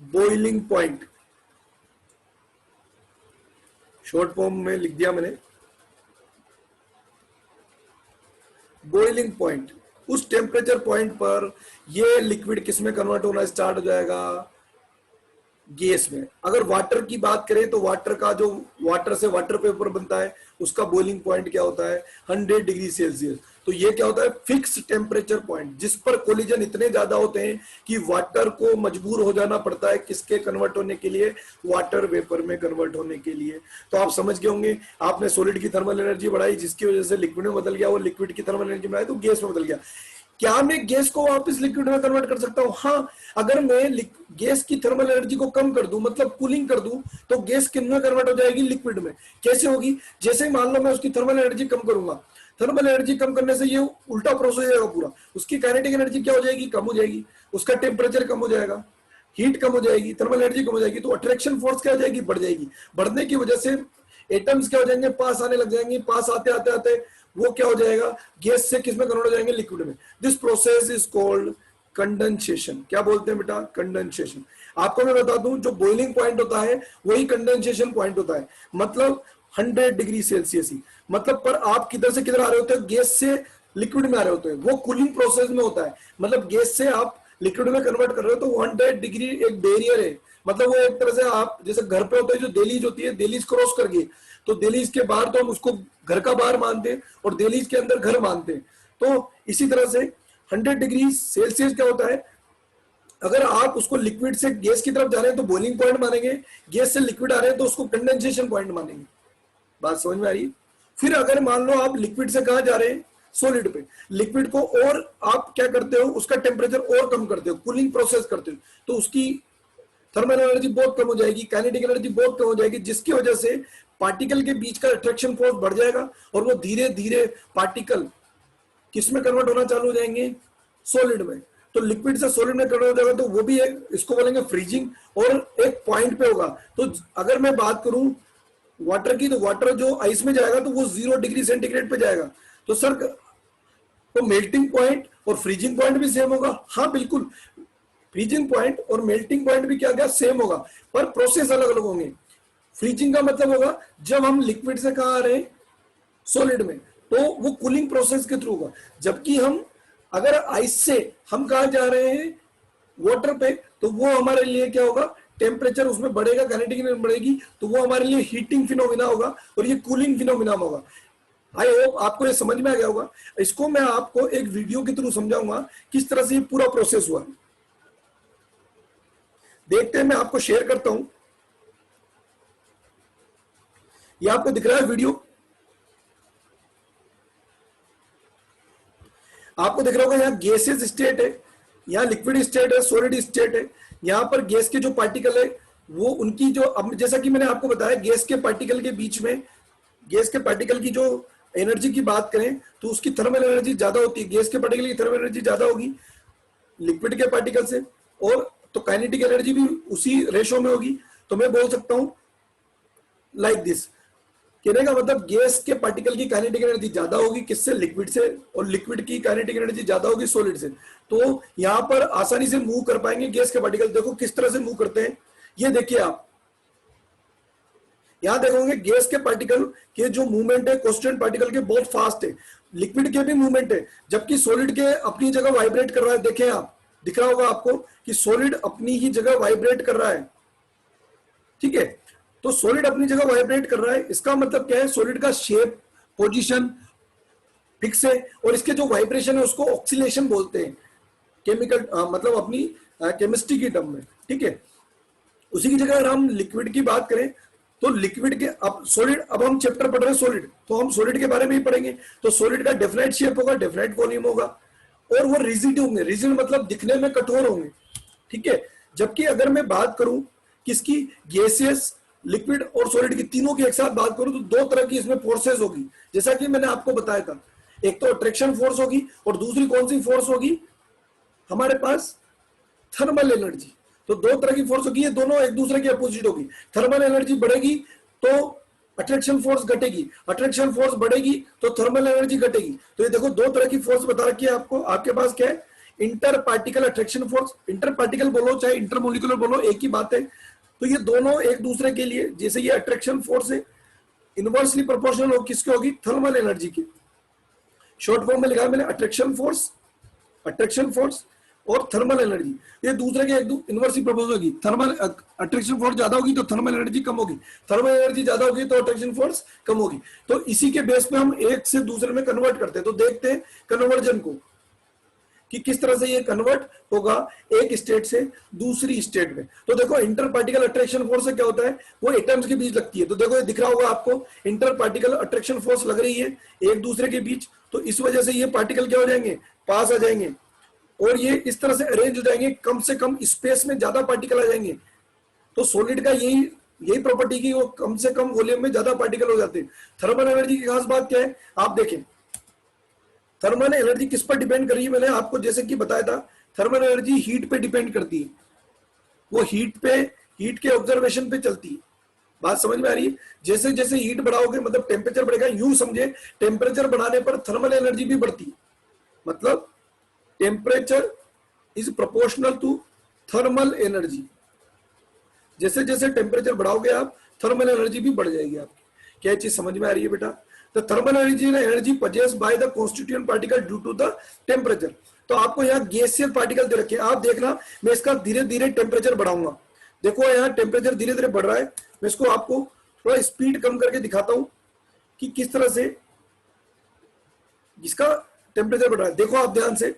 बॉइलिंग पॉइंट, शॉर्ट फॉर्म में लिख दिया मैंने, बॉइलिंग पॉइंट, उस टेम्परेचर पॉइंट पर ये लिक्विड किस में कन्वर्ट होना स्टार्ट हो जाएगा, गैस में। अगर वाटर की बात करें तो वाटर का जो, वाटर से वाटर पेपर बनता है, उसका बॉइलिंग पॉइंट क्या होता है, 100 डिग्री सेल्सियस। तो ये क्या होता है, फिक्स टेम्परेचर पॉइंट, जिस पर कोलिजन इतने ज्यादा होते हैं कि वाटर को मजबूर हो जाना पड़ता है किसके कन्वर्ट होने के लिए, वाटर वेपर में कन्वर्ट होने के लिए। तो आप समझ गए होंगे, आपने सॉलिड की थर्मल एनर्जी बढ़ाई, जिसकी वजह से लिक्विड में बदल गया, वो लिक्विड की थर्मल एनर्जी बढ़ाई तो गैस में बदल गया। क्या मैं गैस को वापस लिक्विड में कन्वर्ट कर सकता हूं? हाँ, अगर मैं गैस की थर्मल एनर्जी को कम कर दूं, मतलब कूलिंग कर दूं, तो गैस किन में कन्वर्ट हो जाएगी, लिक्विड में। कैसे होगी, जैसे ही मान लो मैं उसकी थर्मल एनर्जी कम करूंगा, थर्मल एनर्जी कम करने से ये उल्टा प्रोसेस होगा पूरा, उसकी काइनेटिक एनर्जी क्या हो जाएगी, कम हो जाएगी, उसका टेम्परेचर कम हो जाएगा, हीट कम हो जाएगी, थर्मल एनर्जी कम हो जाएगी, तो अट्रैक्शन फोर्स क्या हो जाएगी, बढ़ जाएगी। बढ़ने की वजह से एटम्स क्या हो जाएंगे, पास आने लग जाएंगे, पास आते आते आते वो क्या हो जाएगा, गैस से किस में कन्वर्ट हो जाएंगे, लिक्विड में। This process is called condensation. क्या बोलते हैं बेटा, कंडेंसेशन। आपको मैं बता दूं, जो बॉइलिंग पॉइंट होता है वही कंडेंसेशन पॉइंट होता है, मतलब 100 डिग्री सेल्सियस ही, मतलब पर आप किधर से किधर आ रहे होते हैं, गैस से लिक्विड में आ रहे होते हैं, वो कूलिंग प्रोसेस में होता है, मतलब गैस से आप लिक्विड में कन्वर्ट कर रहे हो, तो 100 डिग्री एक बैरियर है, मतलब वो एक तरह से आप जैसे घर पे होते हैं, जो दहलीज होती है, दहलीज क्रॉस करके, तो दहलीज के बाहर तो हम उसको घर का बाहर मानते हैं, और दहलीज के अंदर घर मानते हैं। तो इसी तरह से 100 डिग्री सेल्सियस क्या होता है, अगर आप उसको लिक्विड से गैस की तरफ जा रहे हैं तो बॉइलिंग पॉइंट मानेंगे, गैस से लिक्विड आ रहे हैं तो उसको कंडेंसेशन पॉइंट मानेंगे। बात समझ में आ रही है? फिर अगर मान लो आप लिक्विड से कहां जा रहे हैं, सॉलिड पे, लिक्विड को और आप क्या करते हो, उसका टेम्परेचर और कम करते हो, कूलिंग प्रोसेस करते हो, तो उसकी थर्मल एनर्जी बहुत कम हो जाएगी, काइनेटिक एनर्जी बहुत कम हो जाएगी, जिसकी वजह से पार्टिकल के बीच का अट्रैक्शन फोर्स बढ़ जाएगा, और वो धीरे धीरे पार्टिकल किस में कन्वर्ट होना चालू हो जाएंगे, सॉलिड में। तो लिक्विड से सॉलिड में कन्वर्ट हो जाएगा, तो वो भी एक, इसको बोलेंगे फ्रीजिंग, और एक पॉइंट पे होगा। तो अगर मैं बात करूं वाटर की, तो वाटर जो आइस में जाएगा तो वो 0 डिग्री सेंटीग्रेड पे जाएगा। तो सर, तो मेल्टिंग पॉइंट और फ्रीजिंग पॉइंट भी सेम होगा? हाँ बिल्कुल, फ्रीजिंग पॉइंट और मेल्टिंग पॉइंट भी क्या सेम होगा, पर प्रोसेस अलग अलग होंगे। फ्रीजिंग का मतलब होगा जब हम लिक्विड से कहा आ रहे हैं सॉलिड में, तो वो कूलिंग प्रोसेस के थ्रू होगा, जबकि हम अगर आइस से हम कहा जा रहे हैं वाटर पे, तो वो हमारे लिए क्या होगा, टेम्परेचर उसमें बढ़ेगा, काइनेटिक एनर्जी बढ़ेगी, तो वो हमारे लिए हीटिंग फिनोमिना होगा, और ये कूलिंग फिनोमिना होगा। आई होप आपको ये समझ में आ गया होगा। इसको मैं आपको एक वीडियो के थ्रू समझाऊंगा किस तरह से ये पूरा प्रोसेस हुआ। देखते हैं, मैं आपको शेयर करता हूं, ये आपको दिख रहा है वीडियो, आपको दिख रहा होगा, यहाँ गैसेस स्टेट है, यहाँ लिक्विड स्टेट है, सॉलिड स्टेट है। यहाँ पर गैस के जो पार्टिकल है वो उनकी जो, अब जैसा कि मैंने आपको बताया, गैस के पार्टिकल के बीच में, गैस के पार्टिकल की जो एनर्जी की बात करें तो उसकी थर्मल एनर्जी ज्यादा होती है, गैस के पार्टिकल की थर्मल एनर्जी ज्यादा होगी लिक्विड के पार्टिकल से, और तो काइनेटिक एनर्जी भी उसी रेशो में होगी। तो मैं बोल सकता हूं लाइक दिस, कहने का मतलब गैस के पार्टिकल की काइनेटिक एनर्जी ज्यादा होगी किससे, लिक्विड से, और लिक्विड की काइनेटिक एनर्जी ज्यादा होगी सॉलिड से। तो यहां पर आसानी से मूव कर पाएंगे गैस के पार्टिकल। देखो किस तरह से मूव करते हैं, ये देखिए आप यहां देखोगे गैस के पार्टिकल के जो मूवमेंट है कांस्टेंट पार्टिकल के बहुत फास्ट है, लिक्विड के भी मूवमेंट है, जबकि सॉलिड के अपनी जगह वाइब्रेट कर रहा है। देखें आप, दिख रहा होगा आपको कि सॉलिड अपनी ही जगह वाइब्रेट कर रहा है, ठीक है। तो सॉलिड अपनी जगह वाइब्रेट कर रहा है, इसका मतलब क्या है, सॉलिड का शेप, पोजीशन फिक्स है, और इसके जो वाइब्रेशन है उसको ऑक्सीलेशन बोलते हैं। केमिकल मतलब अपनी केमिस्ट्री की टर्म में, ठीक है। उसी की जगह अगर हम लिक्विड की बात करें तो लिक्विड के, अब सॉलिड, अब हम चैप्टर पढ़ रहे हैं सॉलिड, तो हम सॉलिड के बारे में ही पढ़ेंगे। तो सॉलिड का डेफिनेट शेप होगा, डेफिनेट वॉल्यूम होगा, और वो रिजिड होंगे, रिजिड मतलब दिखने में कठोर होंगे, ठीक है। जबकि अगर मैं बात करूं किसकी, गैसियस, लिक्विड और सॉलिड की, तीनों की एक साथ बात करूं तो दो तरह की इसमें फोर्सेस होगी, जैसा कि मैंने आपको बताया था। एक तो अट्रैक्शन फोर्स होगी और दूसरी कौन सी फोर्स होगी हमारे पास, थर्मल एनर्जी। तो दो तरह की फोर्स होगी, ये दोनों एक दूसरे के अपोजिट होगी। थर्मल एनर्जी बढ़ेगी तो अट्रैक्शन फोर्स घटेगी, अट्रैक्शन फोर्स बढ़ेगी तो थर्मल एनर्जी घटेगी। तो ये देखो दो तरह की फोर्स बता रखी है आपको। आपके पास क्या है, inter particle attraction force, inter particle बोलो चाहे इंटरमोलिकुलर बोलो, एक ही बात है। तो ये दोनों एक दूसरे के लिए, जैसे ये अट्रैक्शन फोर्स है, इनवर्सली प्रोपोर्शनल हो किसके होगी, थर्मल एनर्जी की। शॉर्ट फॉर्म में लिखा है मैंने, अट्रैक्शन फोर्स और थर्मल एनर्जी, ये दूसरे के एक इनवर्सली प्रोपोर्शनल होगी। थर्मल अट्रैक्शन फोर्स ज्यादा होगी तो थर्मल एनर्जी कम होगी, थर्मल एनर्जी ज्यादा होगी तो अट्रैक्शन फोर्स कम होगी। तो इसी के बेस पे हम एक से दूसरे में कन्वर्ट करते हैं। तो देखते हैं कन्वर्जन को कि किस तरह से ये कन्वर्ट होगा एक स्टेट से दूसरी स्टेट में। तो देखो इंटर पार्टिकल अट्रैक्शन फोर्स से क्या होता है, वो एटम्स के बीच लगती है। तो देखो ये दिख रहा होगा आपको, इंटर पार्टिकल अट्रैक्शन फोर्स लग रही है एक दूसरे के बीच, तो इस वजह से ये पार्टिकल क्या हो जाएंगे, पास आ जाएंगे, और ये इस तरह से अरेंज हो जाएंगे, कम से कम स्पेस में ज्यादा पार्टिकल आ जाएंगे। तो सॉलिड का यही प्रॉपर्टी की, वो कम से कम वॉल्यूम में ज्यादा पार्टिकल हो जाते हैं। थर्मल एनर्जी की खास बात क्या है, आप देखें थर्मल एनर्जी किस पर डिपेंड कर रही है, मैंने आपको जैसे कि बताया था, थर्मल एनर्जी हीट पे डिपेंड करती है, वो हीट के ऑब्जर्वेशन पे चलती है। बात समझ में आ रही है, जैसे जैसे हीट बढ़ाओगे मतलब टेम्परेचर बढ़ेगा, यूं समझे टेम्परेचर बढ़ाने पर थर्मल एनर्जी भी बढ़ती है, मतलब temperature is proportional to thermal energy. जैसे जैसे टेम्परेचर बढ़ाओगे आप, थर्मल एनर्जी भी बढ़ जाएगी आपकी। क्या चीज समझ में आ रही है बेटा, तो thermal energy possess by the constituent particle due to the temperature. तो आपको यहाँ गैसियल पार्टिकल दे रखे हैं, आप देखना मैं इसका धीरे धीरे टेम्परेचर बढ़ाऊंगा। देखो यहाँ टेम्परेचर धीरे धीरे बढ़ रहा है, मैं इसको आपको थोड़ा स्पीड कम करके दिखाता हूं कि किस तरह से इसका टेम्परेचर बढ़ रहा है। देखो आप ध्यान से,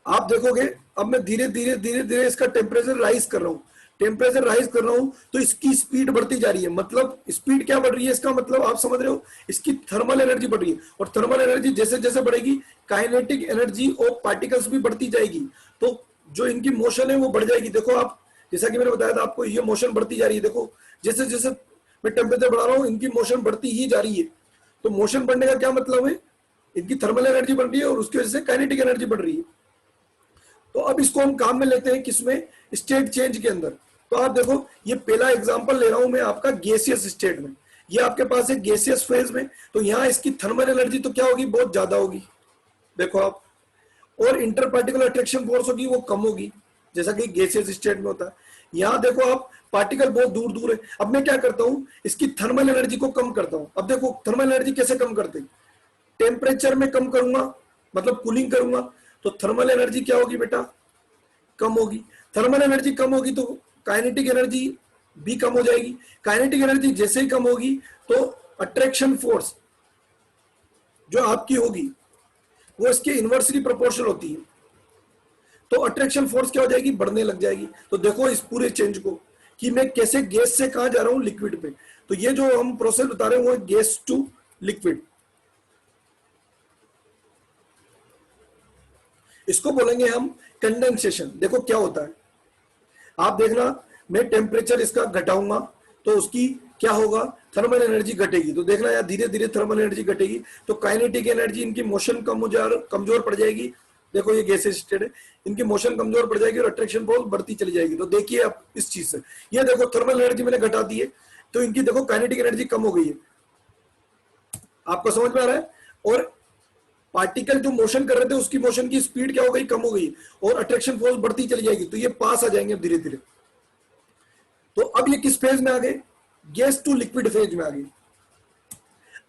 आप देखोगे अब मैं धीरे धीरे धीरे धीरे इसका टेम्परेचर राइज कर रहा हूं, टेम्परेचर राइज कर रहा हूं तो इसकी स्पीड बढ़ती जा रही है। मतलब स्पीड क्या बढ़ रही है, इसका मतलब आप समझ रहे हो, इसकी थर्मल एनर्जी बढ़ रही है। और थर्मल एनर्जी जैसे जैसे बढ़ेगी, काइनेटिक एनर्जी ऑफ पार्टिकल्स भी बढ़ती जाएगी, तो जो इनकी मोशन है वो बढ़ जाएगी। देखो आप, जैसा कि मैंने बताया था आपको, ये मोशन बढ़ती जा रही है। देखो जैसे जैसे मैं टेम्परेचर बढ़ा रहा हूँ, इनकी मोशन बढ़ती ही जा रही है। तो मोशन बढ़ने का क्या मतलब है, इनकी थर्मल एनर्जी बढ़ रही है और उसकी वजह से काइनेटिक एनर्जी बढ़ रही है। तो अब इसको हम काम में लेते हैं किसमें, स्टेट चेंज के अंदर। तो आप देखो ये पहला एग्जांपल ले रहा हूं मैं आपका गैसियस स्टेट में, ये आपके पास है गैसियस फेज में, तो यहां इसकी थर्मल एनर्जी तो क्या होगी, बहुत ज्यादा होगी, देखो आप। और इंटर पार्टिकल अट्रैक्शन फोर्स होगी, वो कम होगी, जैसा कि गैसियस स्टेट में होता है। यहां देखो आप, पार्टिकल बहुत दूर दूर है। अब मैं क्या करता हूं, इसकी थर्मल एनर्जी को कम करता हूं। अब देखो थर्मल एनर्जी कैसे कम करते, टेम्परेचर में कम करूंगा, मतलब कूलिंग करूंगा, तो थर्मल एनर्जी क्या होगी बेटा, कम होगी। थर्मल एनर्जी कम होगी तो काइनेटिक एनर्जी भी कम हो जाएगी। काइनेटिक एनर्जी जैसे ही कम होगी तो अट्रैक्शन फोर्स जो आपकी होगी वो इसके इनवर्सली प्रोपोर्शनल होती है, तो अट्रैक्शन फोर्स क्या हो जाएगी, बढ़ने लग जाएगी। तो देखो इस पूरे चेंज को कि मैं कैसे गैस से कहां जा रहा हूं, लिक्विड पे। तो ये जो हम प्रोसेस बता रहे हैं वो गैस टू लिक्विड, इसको बोलेंगे हम कंडेंसेशन। देखो क्या होता है, आप देखना, मैं टेम्परेचर इसका घटाऊंगा तो उसकी क्या होगा, थर्मल एनर्जी घटेगी। तो देखना यार धीरे धीरे थर्मल एनर्जी घटेगी, तो काइनेटिक एनर्जी, इनकी मोशन कमजोर पड़ जाएगी। देखो ये गैसेस स्टेट है, इनकी मोशन कमजोर पड़ जाएगी और अट्रैक्शन फोर्स बढ़ती चली जाएगी। तो देखिए आप इस चीज से, ये देखो थर्मल एनर्जी मैंने घटा दी है, तो इनकी देखो काइनेटिक एनर्जी कम हो गई है। आपको समझ में आ रहा है। और पार्टिकल जो मोशन कर रहे थे उसकी मोशन की स्पीड क्या हो गई, कम हो गई, और अट्रैक्शन फोर्स बढ़ती चली जाएगी, तो ये पास आ जाएंगे धीरे धीरे। तो अब ये किस फेज में आ गए, गैस टू लिक्विड फेज में आ गए।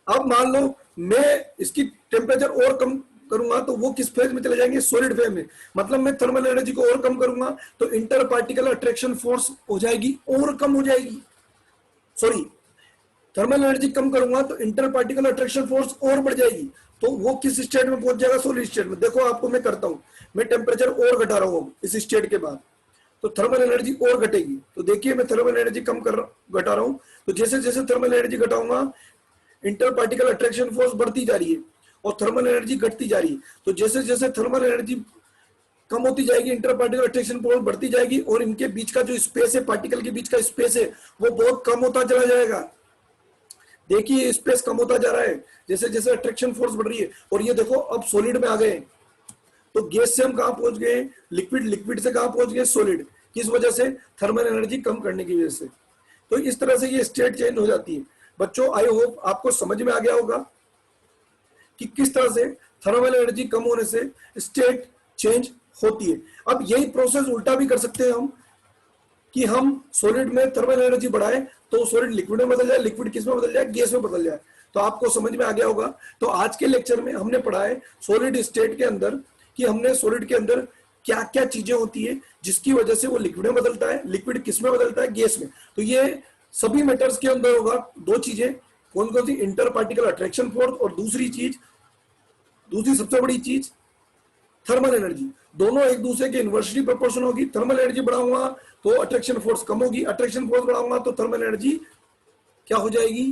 अब मान लो मैं इसकी टेम्परेचर और कम करूंगा तो वो किस फेज में चले जाएंगे, सॉलिड फेज में। मतलब मैं थर्मल एनर्जी को और कम करूंगा तो इंटर पार्टिकल अट्रैक्शन फोर्स हो जाएगी और कम हो जाएगी, सॉरी थर्मल एनर्जी कम करूंगा तो इंटर पार्टिकल अट्रैक्शन फोर्स और बढ़ जाएगी। तो वो किस स्टेट में पहुंच जाएगा, सॉलिड स्टेट में। देखो आपको मैं करता हूं, मैं टेम्परेचर और घटा रहा हूं इस स्टेट के बाद, तो थर्मल एनर्जी और घटेगी। तो देखिए मैं थर्मल एनर्जी घटा रहा हूं, तो जैसे जैसे थर्मल एनर्जी घटाऊंगा इंटर पार्टिकल अट्रैक्शन फोर्स बढ़ती जा रही है और थर्मल एनर्जी घटती जा रही है। तो जैसे जैसे थर्मल एनर्जी कम होती जाएगी, इंटर पार्टिकल अट्रैक्शन फोर्स बढ़ती जाएगी और इनके बीच का जो स्पेस है, पार्टिकल के बीच का स्पेस है, वो बहुत कम होता चला जाएगा। देखिए स्पेस कम होता जा रहा है जैसे जैसे अट्रैक्शन फोर्स बढ़ रही है। और ये देखो अब सॉलिड में आ गए, तो गैस से हम कहां पहुंच गए, लिक्विड, लिक्विड से कहां पहुंच गए, सॉलिड। किस वजह से, थर्मल एनर्जी कम करने की वजह से। तो इस तरह से ये स्टेट चेंज हो जाती है। बच्चों आई होप आपको समझ में आ गया होगा कि किस तरह से थर्मल एनर्जी कम होने से स्टेट चेंज होती है। अब यही प्रोसेस उल्टा भी कर सकते हैं हम, कि हम सॉलिड में थर्मल एनर्जी बढ़ाएं तो सॉलिड लिक्विड में बदल जाए, लिक्विड किस में बदल जाए, गैस में बदल जाए। तो आपको समझ में आ गया होगा। तो आज के लेक्चर में हमने पढ़ा है सॉलिड स्टेट के अंदर कि हमने सॉलिड के अंदर क्या क्या चीजें होती है जिसकी वजह से वो लिक्विड में बदलता है, लिक्विड किस में बदलता है, गैस में। तो ये सभी मेटर्स के अंदर होगा दो चीजें, कौन कौन सी, इंटर पार्टिकल अट्रैक्शन फोर्स और दूसरी सबसे बड़ी चीज थर्मल एनर्जी। दोनों एक दूसरे के इन्वर्सली प्रोपोर्शन होगी। थर्मल एनर्जी बढ़ाऊंगा तो अट्रैक्शन फोर्स कम होगी, अट्रैक्शन फोर्स बढ़ाऊंगा तो थर्मल एनर्जी क्या हो जाएगी,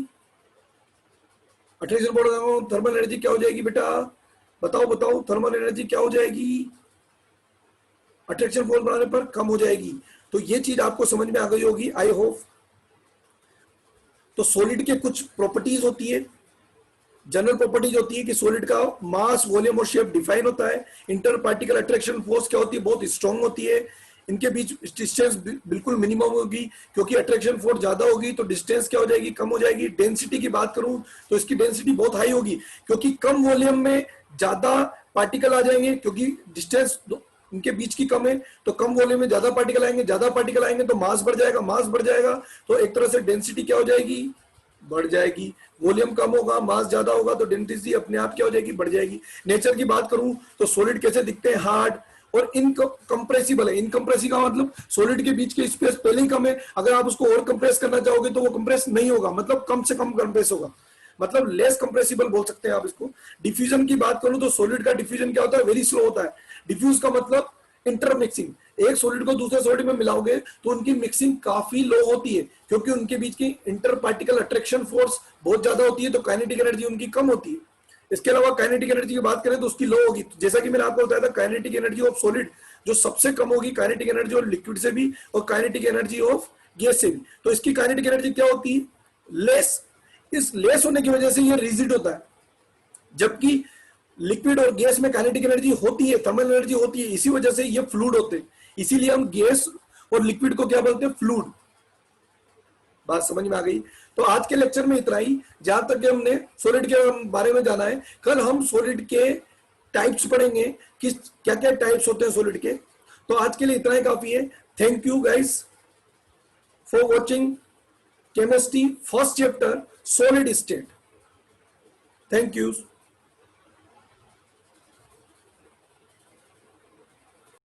अट्रैक्शन फोर्स बढ़ाऊंगा थर्मल एनर्जी क्या हो जाएगी बेटा, बताओ बताओ, थर्मल एनर्जी क्या हो जाएगी, अट्रैक्शन फोर्स बढ़ाने पर कम हो जाएगी। तो ये चीज आपको समझ में आ गई होगी आई होप। तो सॉलिड के कुछ प्रॉपर्टीज होती है, जनरल प्रॉपर्टीज होती है कि सॉलिड का मास, वॉल्यूम और शेप डिफाइन होता है। इंटर पार्टिकल अट्रैक्शन फोर्स क्या होती है, बहुत स्ट्रांग होती है। इनके बीच डिस्टेंस बिल्कुल मिनिमम होगी, क्योंकि अट्रैक्शन फोर्स ज्यादा होगी तो डिस्टेंस क्या हो जाएगी, कम हो जाएगी। डेंसिटी की बात करूं तो इसकी डेंसिटी बहुत हाई होगी, क्योंकि कम वॉल्यूम में ज्यादा पार्टिकल आ जाएंगे, क्योंकि डिस्टेंस इनके बीच की कम है। तो कम वॉल्यूम में ज्यादा पार्टिकल आएंगे, ज्यादा पार्टिकल आएंगे तो मास बढ़ जाएगा, मास बढ़ जाएगा तो एक तरह से डेंसिटी क्या हो जाएगी, बढ़ जाएगी। वॉल्यूम कम होगा, मास ज्यादा होगा तो डेंसिटी अपने आप क्या हो जाएगी, बढ़ जाएगी। नेचर की बात करूं तो सॉलिड कैसे दिखते हैं, हार्ड और इनकंप्रेसिबल है। इनकंप्रेसिबल का मतलब सॉलिड के बीच के स्पेस पहले ही कम है, अगर आप उसको और कंप्रेस करना चाहोगे तो वो कंप्रेस नहीं होगा, मतलब कम से कम कंप्रेस होगा, मतलब लेस कंप्रेसिबल बोल सकते हैं आप इसको। डिफ्यूजन की बात करूं तो सॉलिड का डिफ्यूजन क्या होता है, वेरी स्लो होता है। डिफ्यूज का मतलब इंटरमिक्सिंग, एक सॉलिड को दूसरे सॉलिड में मिलाओगे तो उनकी मिक्सिंग काफी लो होती है, क्योंकि उनके बीच की इंटर पार्टिकल अट्रैक्शन फोर्स बहुत ज्यादा होती है, तो काइनेटिक एनर्जी उनकी कम होती है। इसके अलावा काइनेटिक एनर्जी की बात करें तो उसकी लो होगी, जैसा कि मैंने आपको बताया था काइनेटिक एनर्जी ऑफ सॉलिड जो सबसे कम होगी, काइनेटिक एनर्जी ऑफ लिक्विड से भी और काइनेटिक एनर्जी ऑफ गैस से भी। तो इसकी काइनेटिक एनर्जी क्या होती है, लेस। इस लेस होने की वजह से ये रिजिड होता है, जबकि लिक्विड और गैस में काइनेटिक एनर्जी होती है, थर्मल एनर्जी होती है, इसी वजह से ये फ्लूइड होते हैं। इसीलिए हम गैस और लिक्विड को क्या बोलते हैं, फ्लूइड। बात समझ में आ गई। तो आज के लेक्चर में इतना ही, जहां तक कि हमने सॉलिड के बारे में जाना है। कल हम सॉलिड के टाइप्स पढ़ेंगे, किस क्या क्या टाइप्स होते हैं सॉलिड के। तो आज के लिए इतना ही काफी है। Thank you guys for watching chemistry first chapter solid state. Thank you.